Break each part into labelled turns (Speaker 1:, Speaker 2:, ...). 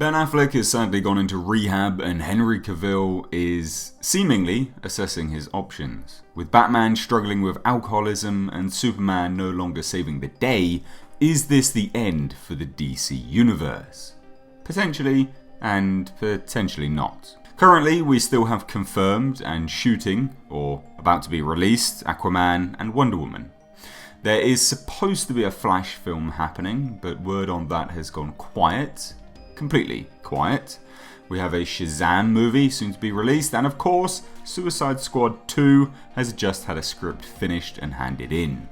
Speaker 1: Ben Affleck has sadly gone into rehab and Henry Cavill is seemingly assessing his options. With Batman struggling with alcoholism and Superman no longer saving the day, is this the end for the DC universe? Potentially, and potentially not. Currently, we still have confirmed and shooting, or about to be released, Aquaman and Wonder Woman. There is supposed to be a Flash film happening, but word on that has gone quiet. Completely quiet. We have a Shazam movie soon to be released, and of course, Suicide Squad 2 has just had a script finished and handed in.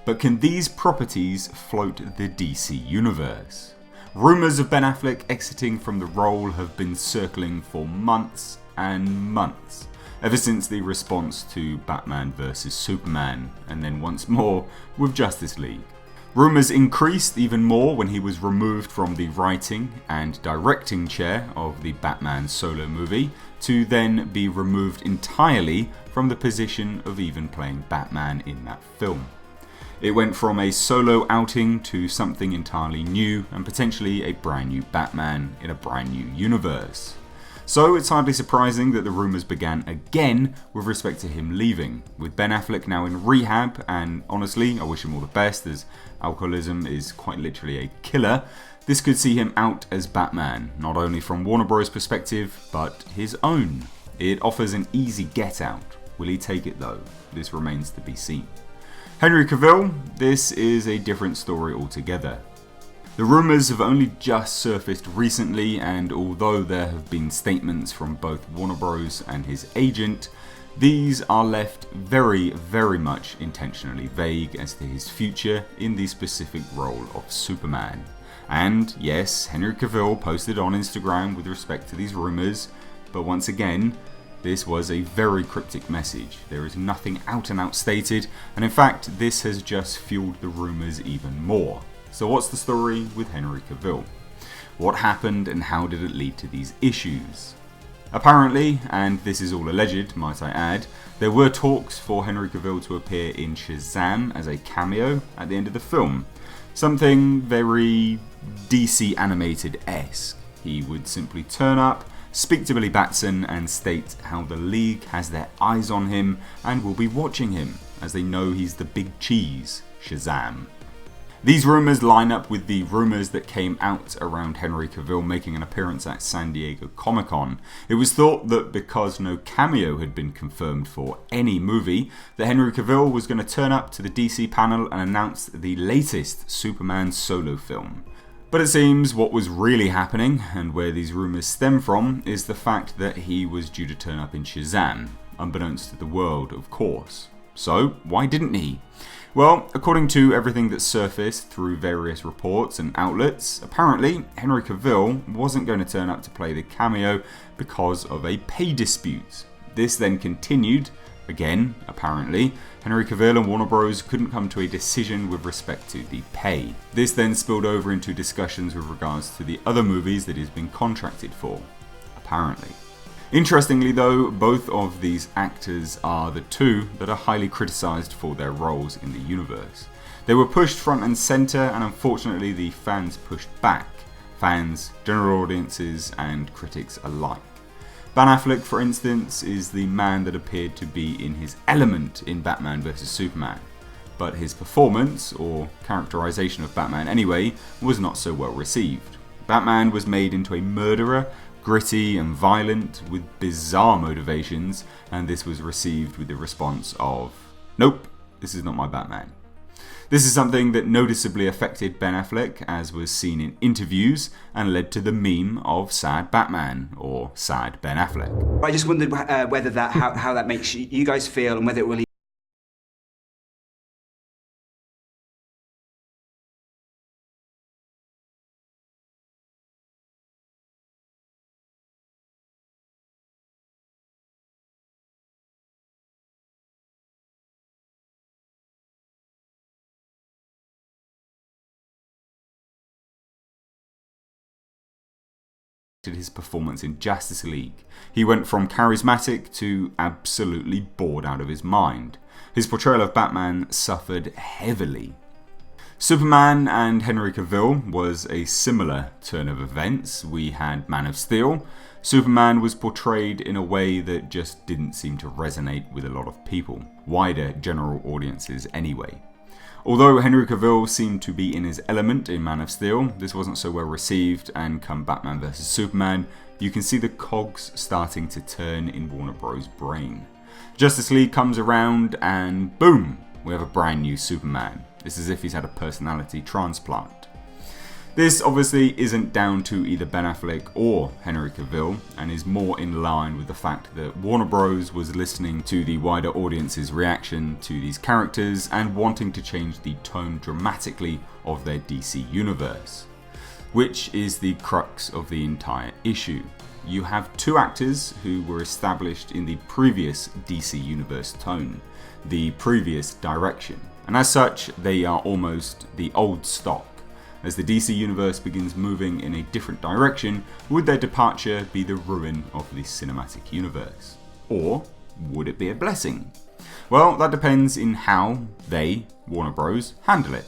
Speaker 1: But can these properties float the DC universe? Rumours of Ben Affleck exiting from the role have been circling for months and months, ever since the response to Batman vs Superman, and then once more with Justice League. Rumours increased even more when he was removed from the writing and directing chair of the Batman solo movie, to then be removed entirely from the position of even playing Batman in that film. It went from a solo outing to something entirely new and potentially a brand new Batman in a brand new universe. So it's hardly surprising that the rumours began again with respect to him leaving, with Ben Affleck now in rehab, and honestly, I wish him all the best as alcoholism is quite literally a killer. This could see him out as Batman, not only from Warner Bros. Perspective, but his own. It offers an easy get out. Will he take it though? This remains to be seen. Henry Cavill, this is a different story altogether. The rumours have only just surfaced recently, and although there have been statements from both Warner Bros. And his agent, these are left very, very much intentionally vague as to his future in the specific role of Superman. And yes, Henry Cavill posted on Instagram with respect to these rumours, but once again, this was a very cryptic message. There is nothing out and out stated, and in fact, this has just fueled the rumours even more. So what's the story with Henry Cavill? What happened and how did it lead to these issues? Apparently, and this is all alleged, might I add, there were talks for Henry Cavill to appear in Shazam as a cameo at the end of the film. Something very DC animated-esque. He would simply turn up, speak to Billy Batson and state how the League has their eyes on him and will be watching him as they know he's the big cheese, Shazam. These rumours line up with the rumours that came out around Henry Cavill making an appearance at San Diego Comic-Con. It was thought that because no cameo had been confirmed for any movie, that Henry Cavill was going to turn up to the DC panel and announce the latest Superman solo film. But it seems what was really happening, and where these rumours stem from, is the fact that he was due to turn up in Shazam, unbeknownst to the world, of course. So, why didn't he? Well, according to everything that surfaced through various reports and outlets, apparently Henry Cavill wasn't going to turn up to play the cameo because of a pay dispute. This then continued, again, apparently, Henry Cavill and Warner Bros. Couldn't come to a decision with respect to the pay. This then spilled over into discussions with regards to the other movies that he's been contracted for, apparently. Interestingly though, both of these actors are the two that are highly criticised for their roles in the universe. They were pushed front and centre, and unfortunately the fans pushed back. Fans, general audiences and critics alike. Ben Affleck, for instance, is the man that appeared to be in his element in Batman vs Superman. But his performance, or characterisation of Batman anyway, was not so well received. Batman was made into a murderer, gritty and violent, with bizarre motivations, and this was received with the response of, "Nope, this is not my Batman." This is something that noticeably affected Ben Affleck, as was seen in interviews, and led to the meme of Sad Batman, or Sad Ben Affleck.
Speaker 2: I just wondered whether how that makes you guys feel, and whether it will
Speaker 1: his performance in Justice League. He went from charismatic to absolutely bored out of his mind. His portrayal of Batman suffered heavily. Superman and Henry Cavill was a similar turn of events. We had Man of Steel. Superman was portrayed in a way that just didn't seem to resonate with a lot of people, wider general audiences anyway. Although Henry Cavill seemed to be in his element in Man of Steel, this wasn't so well received, and come Batman vs Superman, you can see the cogs starting to turn in Warner Bros. Brain. Justice League comes around and boom, we have a brand new Superman. It's as if he's had a personality transplant. This obviously isn't down to either Ben Affleck or Henry Cavill, and is more in line with the fact that Warner Bros. Was listening to the wider audience's reaction to these characters and wanting to change the tone dramatically of their DC universe, which is the crux of the entire issue. You have two actors who were established in the previous DC universe tone, the previous direction, and as such they are almost the old stock. As the DC universe begins moving in a different direction, would their departure be the ruin of the cinematic universe? Or would it be a blessing? Well, that depends in how they, Warner Bros., handle it.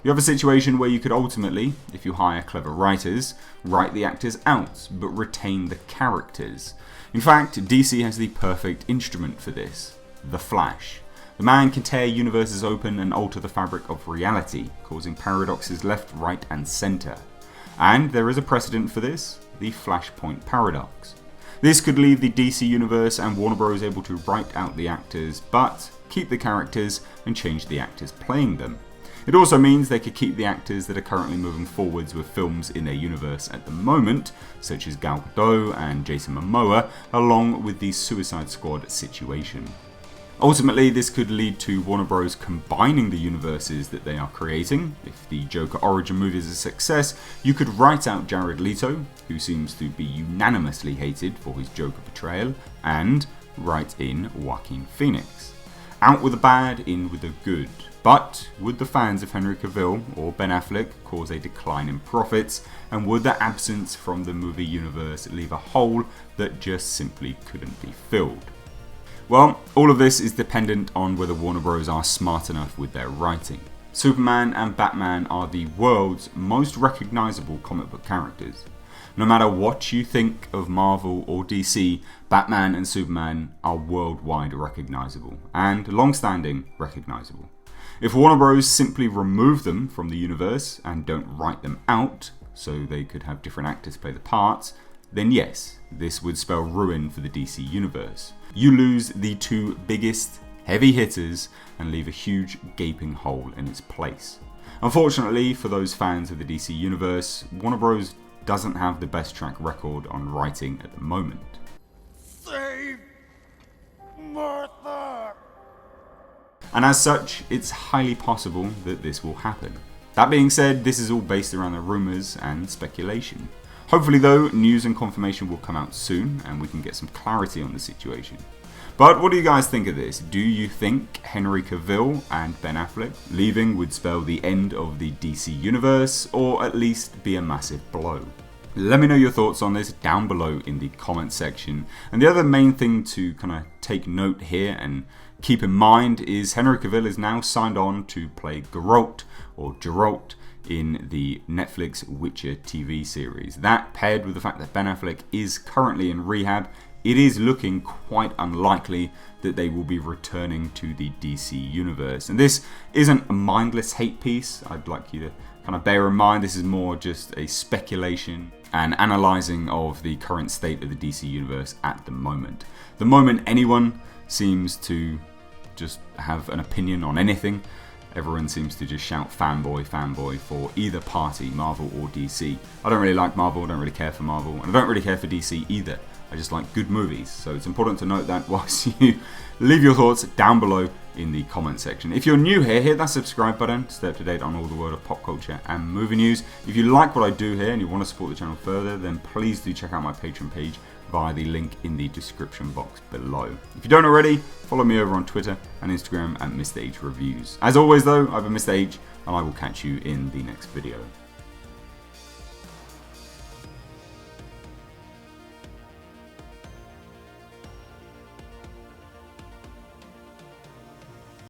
Speaker 1: You have a situation where you could ultimately, if you hire clever writers, write the actors out, but retain the characters. In fact, DC has the perfect instrument for this: The Flash. The man can tear universes open and alter the fabric of reality, causing paradoxes left, right, and centre. And there is a precedent for this: the Flashpoint paradox. This could leave the DC universe and Warner Bros. Able to write out the actors, but keep the characters and change the actors playing them. It also means they could keep the actors that are currently moving forwards with films in their universe at the moment, such as Gal Gadot and Jason Momoa, along with the Suicide Squad situation. Ultimately, this could lead to Warner Bros. Combining the universes that they are creating. If the Joker origin movie is a success, you could write out Jared Leto, who seems to be unanimously hated for his Joker portrayal, and write in Joaquin Phoenix. Out with the bad, in with the good. But would the fans of Henry Cavill or Ben Affleck cause a decline in profits, and would the absence from the movie universe leave a hole that just simply couldn't be filled? Well, all of this is dependent on whether Warner Bros. Are smart enough with their writing. Superman and Batman are the world's most recognisable comic book characters. No matter what you think of Marvel or DC, Batman and Superman are worldwide recognisable, and long-standing recognisable. If Warner Bros. Simply remove them from the universe and don't write them out, so they could have different actors play the parts, then yes, this would spell ruin for the DC universe. You lose the two biggest heavy hitters and leave a huge gaping hole in its place. Unfortunately for those fans of the DC universe, Warner Bros. Doesn't have the best track record on writing at the moment.
Speaker 3: Save Martha!
Speaker 1: And as such, it's highly possible that this will happen. That being said, this is all based around the rumours and speculation. Hopefully though, news and confirmation will come out soon and we can get some clarity on the situation. But what do you guys think of this? Do you think Henry Cavill and Ben Affleck leaving would spell the end of the DC universe, or at least be a massive blow? Let me know your thoughts on this down below in the comment section. And the other main thing to kind of take note here and keep in mind is Henry Cavill is now signed on to play Geralt in the Netflix Witcher TV series. That, paired with the fact that Ben Affleck is currently in rehab, it is looking quite unlikely that they will be returning to the DC universe. And this isn't a mindless hate piece. I'd like you to kind of bear in mind this is more just a speculation and analysing of the current state of the DC universe at the moment. The moment anyone seems to just have an opinion on anything, everyone seems to just shout fanboy, fanboy for either party, Marvel or DC. I don't really like Marvel, I don't really care for Marvel, and I don't really care for DC either. I just like good movies, so it's important to note that whilst you leave your thoughts down below in the comment section. If you're new here, hit that subscribe button to stay up to date on all the world of pop culture and movie news. If you like what I do here and you want to support the channel further, then please do check out my Patreon page via the link in the description box below. If you don't already, follow me over on Twitter and Instagram at Mr. H Reviews. As always though, I've been Mr. H, and I will catch you in the next video.